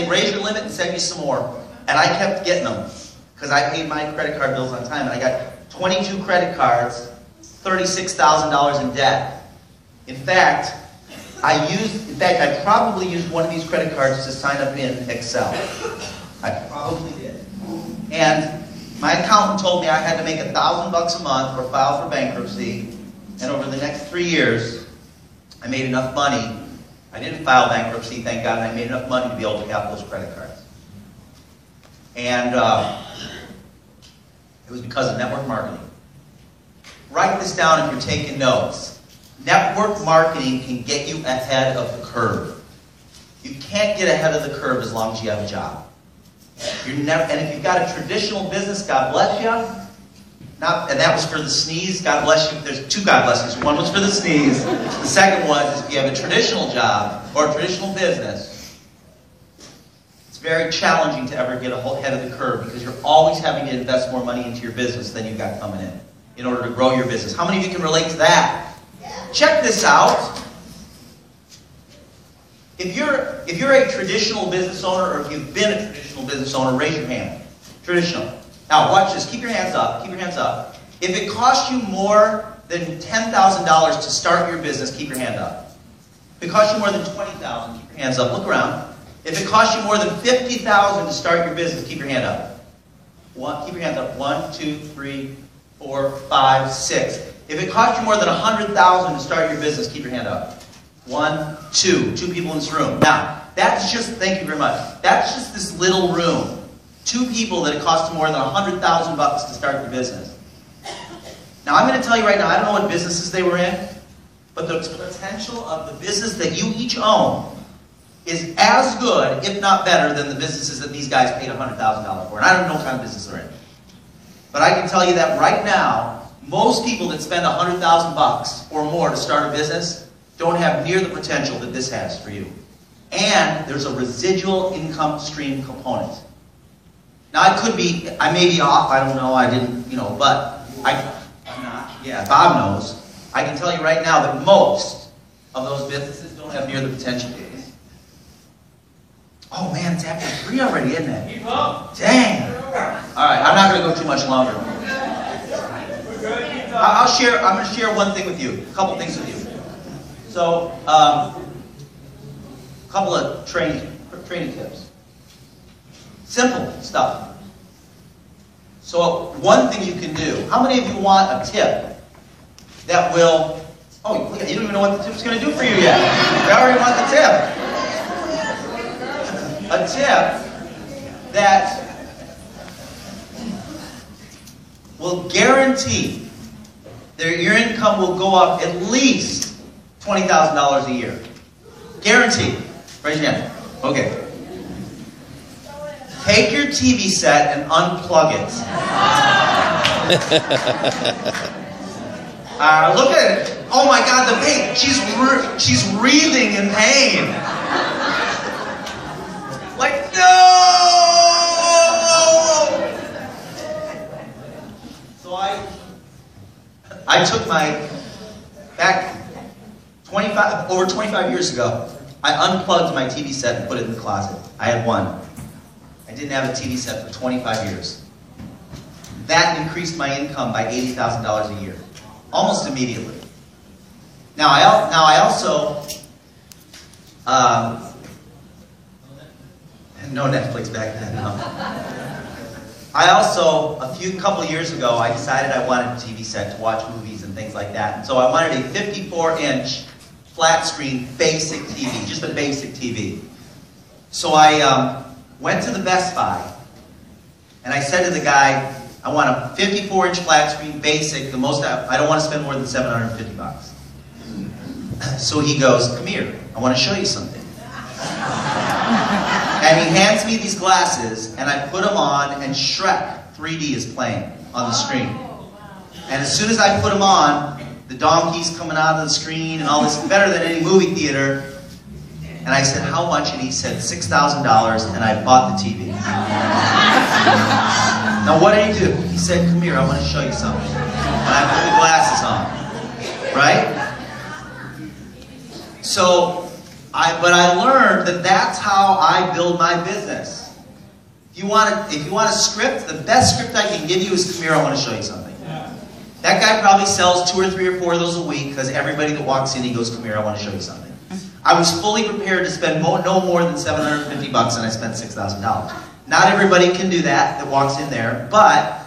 raise your limit and send you some more. And I kept getting them because I paid my credit card bills on time. And I got 22 credit cards, $36,000 in debt. In fact, I probably used one of these credit cards to sign up in Excel. I probably did. And my accountant told me I had to make $1,000 a month or file for bankruptcy. And over the next 3 years, I made enough money. I didn't file bankruptcy, thank God, and I made enough money to be able to have those credit cards. And it was because of network marketing. Write this down if you're taking notes. Network marketing can get you ahead of the curve. You can't get ahead of the curve as long as you have a job. And if you've got a traditional business, God bless you. And that was for the sneeze, God bless you. There's 2 God blessings. One was for the sneeze. The second was if you have a traditional job or a traditional business, it's very challenging to ever get ahead of the curve because you're always having to invest more money into your business than you've got coming in order to grow your business. How many of you can relate to that? Check this out. If you're a traditional business owner or if you've been a traditional business owner, raise your hand. Traditional. Now watch this. Keep your hands up. Keep your hands up. If it costs you more than $10,000 to start your business, keep your hand up. If it costs you more than $20,000, keep your hands up. Look around. If it costs you more than $50,000 to start your business, keep your hand up. Keep your hands up. 1, 2, 3, 4, 5, 6. If it costs you more than $100,000 to start your business, keep your hand up. 1, 2. 2 people in this room. Now, that's just, thank you very much. That's just this little room. 2 people that it cost more than $100,000 to start the business. Now, I'm going to tell you right now, I don't know what businesses they were in, but the potential of the business that you each own is as good, if not better, than the businesses that these guys paid $100,000 for. And I don't know what kind of business they're in. But I can tell you that right now, most people that spend $100,000 or more to start a business don't have near the potential that this has for you. And there's a residual income stream component. Now, I may be off, I don't know, I didn't, but I'm not. Yeah, Bob knows. I can tell you right now that most of those businesses don't have near the potential. Oh man, it's after 3 already, isn't it? Keep up. Dang. All right, I'm not going to go too much longer. I'm going to share one thing with you, a couple things with you. So, a couple of training tips. Simple stuff. So, one thing you can do. How many of you want a tip that will? Oh, look, you don't even know what the tip's going to do for you yet. You already want the tip. A tip that will guarantee that your income will go up at least $20,000 a year. Guaranteed. Raise your hand. Okay. Take your TV set and unplug it. Look at it. Oh my God, the pain. She's wreathing in pain. Like, no! So I took my, back Over 25 years ago, I unplugged my TV set and put it in the closet. I had one. I didn't have a TV set for 25 years. That increased my income by $80,000 a year, almost immediately. Now I also, no Netflix back then, no. I also, couple years ago, I decided I wanted a TV set to watch movies and things like that. And so I wanted a 54-inch flat screen basic TV, just a basic TV. So I went to the Best Buy, and I said to the guy, I want a 54-inch flat screen basic, the most, I don't want to spend more than $750. So he goes, come here, I want to show you something. And he hands me these glasses, and I put them on, and Shrek 3D is playing on the screen. And as soon as I put them on, the donkey's coming out of the screen, and all this, better than any movie theater. And I said, how much? And he said, $6,000, and I bought the TV. Now what did he do? He said, come here, I want to show you something. And I put the glasses on, right? So, but I learned that that's how I build my business. If you want a script, the best script I can give you is, come here, I want to show you something. That guy probably sells 2 or 3 or 4 of those a week because everybody that walks in, he goes, come here, I want to show you something. I was fully prepared to spend no more than $750, and I spent $6,000. Not everybody can do that walks in there, but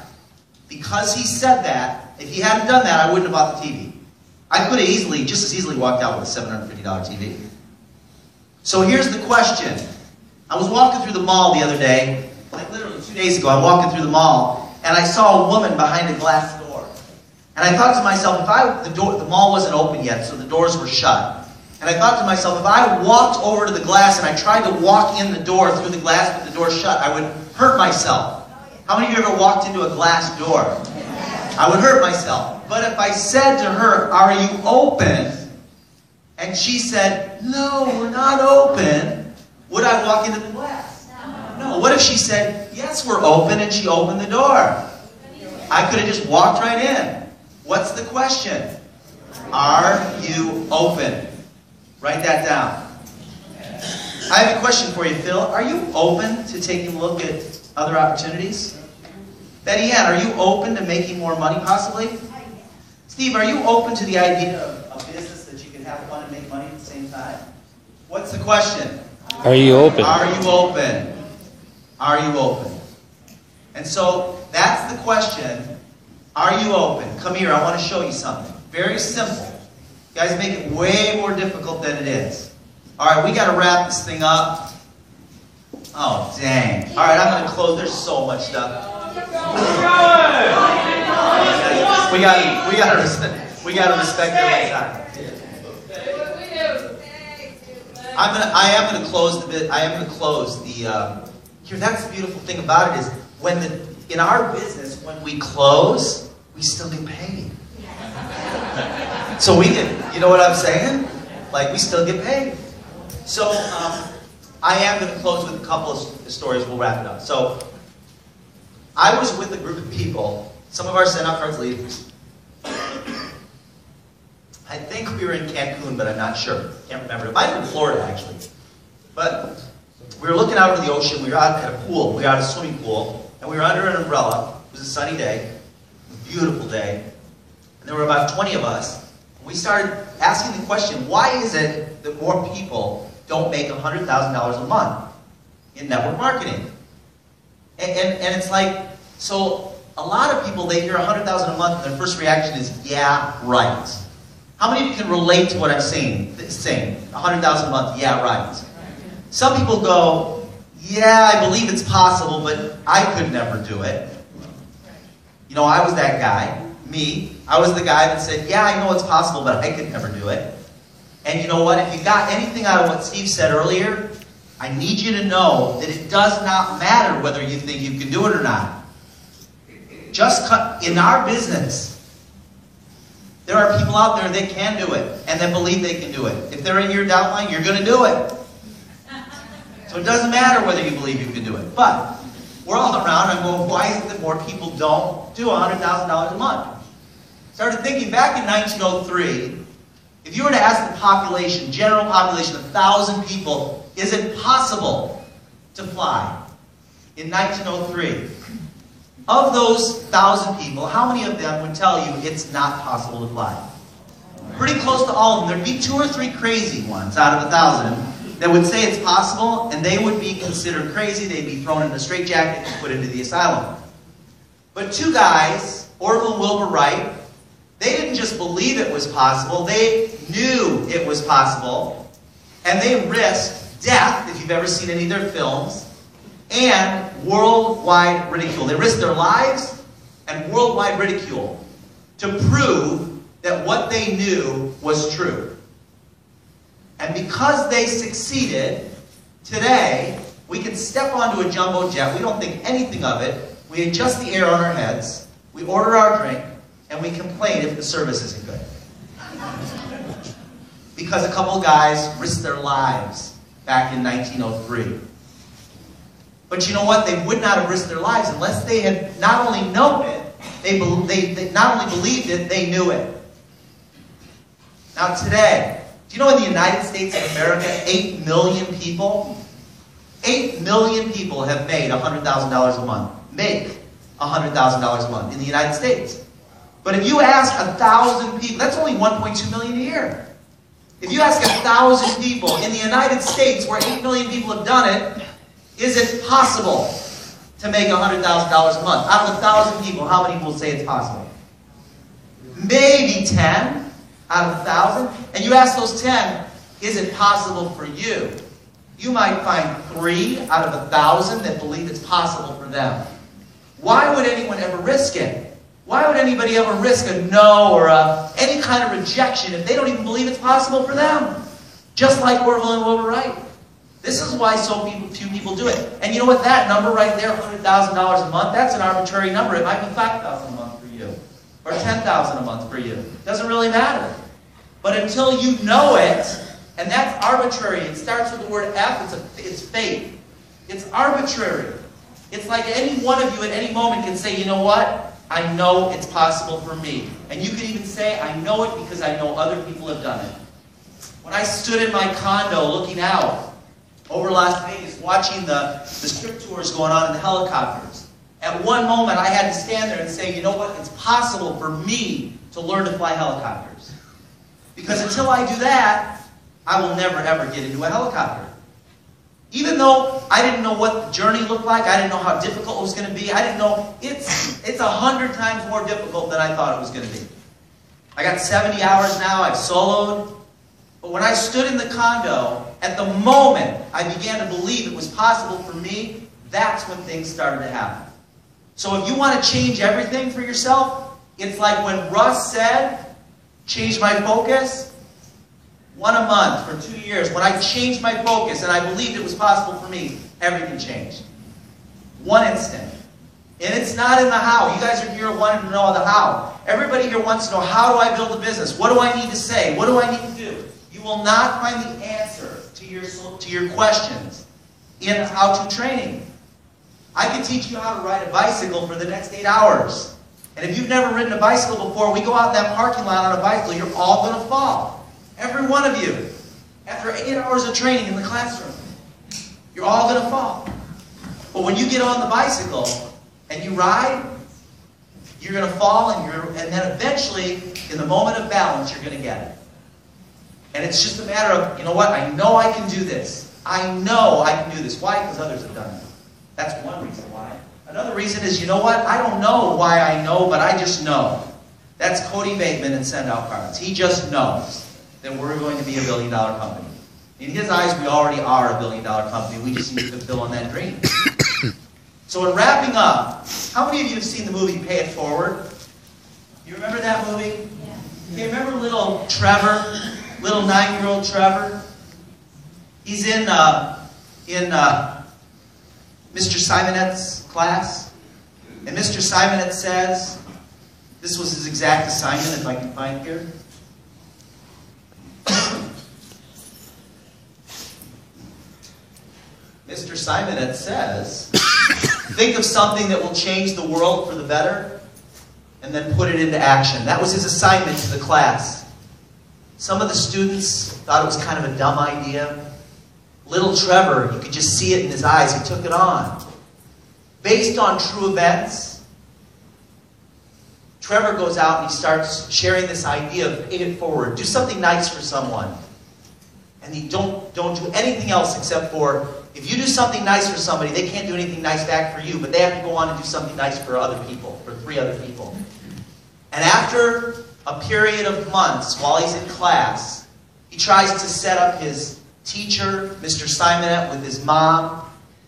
because he said that, if he hadn't done that, I wouldn't have bought the TV. I could have just as easily walked out with a $750 TV. So here's the question. I was walking through the mall the other day, like literally 2 days ago, I'm walking through the mall, and I saw a woman behind a glass door. And I thought to myself, the mall wasn't open yet, so the doors were shut. And I thought to myself, if I walked over to the glass and I tried to walk in the door through the glass with the door shut, I would hurt myself. How many of you ever walked into a glass door? I would hurt myself. But if I said to her, are you open? And she said, no, we're not open. Would I walk into the glass? No. What if she said, yes, we're open, and she opened the door? I could have just walked right in. What's the question? Are you open? Write that down. I have a question for you, Phil. Are you open to taking a look at other opportunities? Betty Ann, are you open to making more money possibly? Steve, are you open to the idea of a business that you can have fun and make money at the same time? What's the question? Are you open? Are you open? Are you open? And so that's the question. Are you open? Come here, I want to show you something. Very simple. You guys make it way more difficult than it is. All right, we got to wrap this thing up. Oh, dang. All right, I'm going to close. There's so much stuff. We got to respect everyone's time. I am going to close the bit. I am going to close the. Here, that's the beautiful thing about it is in our business when we close, we still get paid. So you know what I'm saying? Like, we still get paid. So, I am going to close with a couple of stories. We'll wrap it up. So, I was with a group of people, some of our Send-Out Cards leaders. I think we were in Cancun, but I'm not sure. Can't remember. It might have been Florida, actually. But we were looking out over the ocean. We were out at a pool. We were out at a swimming pool. And we were under an umbrella. It was a sunny day. A beautiful day. And there were about 20 of us. We started asking the question, why is it that more people don't make $100,000 a month in network marketing? And it's like, so a lot of people, they hear $100,000 a month and their first reaction is, yeah, right. How many of you can relate to what I'm saying? $100,000 a month, yeah, right. Some people go, yeah, I believe it's possible, but I could never do it. You know, I was that guy. Me, I was the guy that said, yeah, I know it's possible, but I could never do it. And you know what? If you got anything out of what Steve said earlier, I need you to know that it does not matter whether you think you can do it or not. Just in our business, there are people out there that can do it and that believe they can do it. If they're in your downline, you're going to do it. So it doesn't matter whether you believe you can do it. But we're all around and going, why is it that more people don't do $100,000 a month? Started thinking back in 1903, If you were to ask the population, general population, 1,000 people, is it possible to fly in 1903? Of those 1,000 people, how many of them would tell you it's not possible to fly? Pretty close to all of them. There'd be 2 or 3 crazy ones out of 1,000 that would say it's possible, and they would be considered crazy. They'd be thrown in a straitjacket and put into the asylum. But 2 guys, Orville and Wilbur Wright, they didn't just believe it was possible, they knew it was possible, and they risked death, if you've ever seen any of their films, and worldwide ridicule. They risked their lives and worldwide ridicule to prove that what they knew was true. And because they succeeded, today, we can step onto a jumbo jet, we don't think anything of it, we adjust the air on our heads, we order our drink, and we complain if the service isn't good. Because a couple guys risked their lives back in 1903. But you know what? They would not have risked their lives unless they had not only known it, they not only believed it, they knew it. Now today, do you know in the United States of America, 8 million people, 8 million people have made $100,000 a month. Make $100,000 a month in the United States. But if you ask 1,000 people, that's only 1.2 million a year. If you ask 1,000 people in the United States where 8 million people have done it, is it possible to make $100,000 a month? Out of 1,000 people, how many will say it's possible? Maybe 10 out of 1,000. And you ask those 10, is it possible for you? You might find 3 out of 1,000 that believe it's possible for them. Why would anyone ever risk it? Why would anybody ever risk a no or any kind of rejection if they don't even believe it's possible for them? Just like Orville and Wilbur Wright. This is why so few people do it. And you know what? That number right there, $100,000 a month, that's an arbitrary number. It might be $5,000 a month for you. Or $10,000 a month for you. It doesn't really matter. But until you know it, and that's arbitrary. It starts with the word F. It's faith. It's arbitrary. It's like any one of you at any moment can say, you know what? I know it's possible for me. And you can even say, I know it because I know other people have done it. When I stood in my condo looking out over Las Vegas, watching the strip tours going on in the helicopters, at one moment I had to stand there and say, you know what? It's possible for me to learn to fly helicopters. Because until I do that, I will never ever get into a helicopter. Even though I didn't know what the journey looked like, I didn't know how difficult it was going to be, I didn't know, it's 100 times more difficult than I thought it was going to be. I got 70 hours now, I've soloed. But when I stood in the condo, at the moment I began to believe it was possible for me, that's when things started to happen. So if you want to change everything for yourself, it's like when Russ said, change my focus. 1 a month for 2 years, when I changed my focus and I believed it was possible for me, everything changed. 1 instant. And it's not in the how. You guys are here wanting to know the how. Everybody here wants to know, how do I build a business? What do I need to say? What do I need to do? You will not find the answer to your questions in how-to training. I can teach you how to ride a bicycle for the next 8 hours. And if you've never ridden a bicycle before, we go out in that parking lot on a bicycle, you're all going to fall. Every one of you, after 8 hours of training in the classroom, you're all going to fall. But when you get on the bicycle and you ride, you're going to fall, and then eventually, in the moment of balance, you're going to get it. And it's just a matter of, you know what, I know I can do this. I know I can do this. Why? Because others have done it. That's one reason why. Another reason is, you know what, I don't know why I know, but I just know. That's Cody Bateman in Send Out Cards. He just knows that we're going to be a $1 billion company. In his eyes, we already are a $1 billion company. We just need to fulfill on that dream. So in wrapping up, how many of you have seen the movie Pay It Forward? You remember that movie? Yeah. Okay, remember little Trevor, little 9-year-old Trevor? He's in Mr. Simonette's class. And Mr. Simonette says, this was his exact assignment, if I can find here. Mr. Simonette says, think of something that will change the world for the better, and then put it into action. That was his assignment to the class. Some of the students thought it was kind of a dumb idea. Little Trevor, you could just see it in his eyes, he took it on. Based on true events, Trevor goes out and he starts sharing this idea of pay it forward. Do something nice for someone. And he don't do anything else except for, if you do something nice for somebody, they can't do anything nice back for you, but they have to go on and do something nice for other people, for 3 other people. And after a period of months, while he's in class, he tries to set up his teacher, Mr. Simonette, with his mom,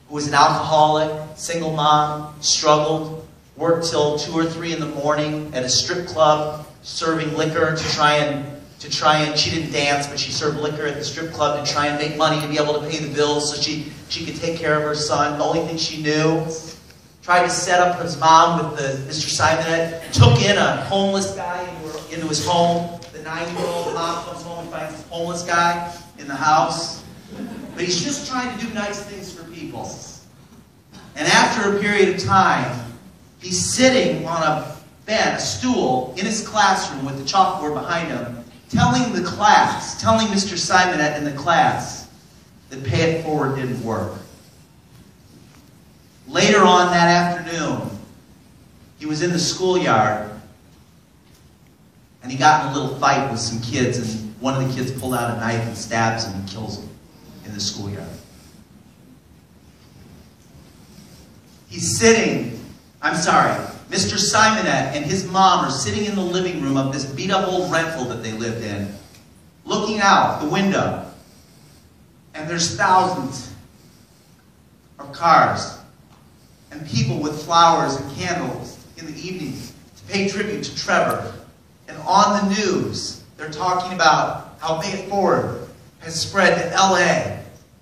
who was an alcoholic, single mom, struggled, worked till 2 or 3 in the morning at a strip club, serving liquor to try and, she didn't dance, but she served liquor at the strip club to try and make money to be able to pay the bills so she could take care of her son, the only thing she knew. Tried to set up his mom with Mr. Simonette, took in a homeless guy into his home. The 9-year-old mom comes home and finds this homeless guy in the house. But he's just trying to do nice things for people. And after a period of time, he's sitting on a bed, a stool, in his classroom with the chalkboard behind him, telling Mr. Simonette in the class that pay it forward didn't work. Later on that afternoon, he was in the schoolyard and he got in a little fight with some kids, and one of the kids pulled out a knife and stabs him and kills him in the schoolyard. Mr. Simonette and his mom are sitting in the living room of this beat-up old rental that they lived in, looking out the window, and there's thousands of cars and people with flowers and candles in the evening to pay tribute to Trevor. And on the news, they're talking about how Pay It Forward has spread to LA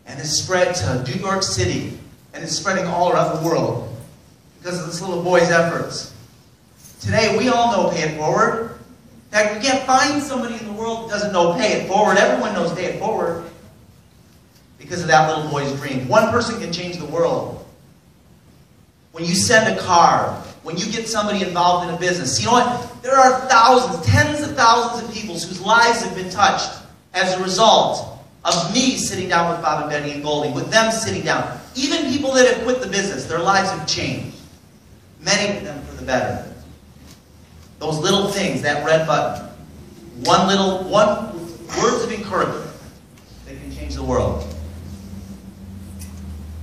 and has spread to New York City and is spreading all around the world because of this little boy's efforts. Today, we all know Pay It Forward. In fact, you can't find somebody in the world that doesn't know Pay It Forward. Everyone knows Pay It Forward because of that little boy's dream. One person can change the world. When you send a card, when you get somebody involved in a business, you know what? There are thousands, tens of thousands of people whose lives have been touched as a result of me sitting down with Bob and Betty and Goldie, with them sitting down. Even people that have quit the business, their lives have changed. Many of them for the better. Those little things, that red button, words of encouragement that can change the world.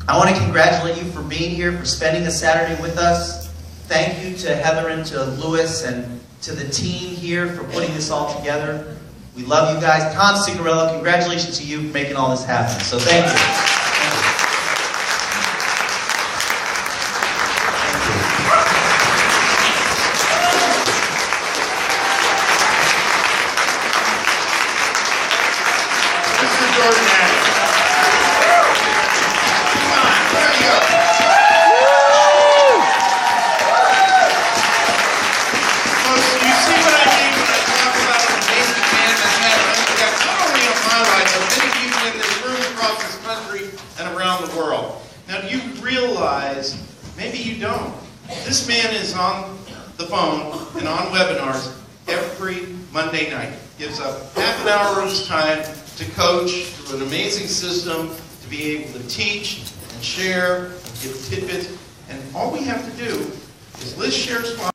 I want to congratulate you for being here, for spending a Saturday with us. Thank you to Heather and to Louis and to the team here for putting this all together. We love you guys. Tom Cigarello, congratulations to you for making all this happen. So thank you. Maybe you don't. This man is on the phone and on webinars every Monday night. Gives up half an hour of his time to coach through an amazing system, to be able to teach and share and give tidbits. And all we have to do is list, share, sponsor.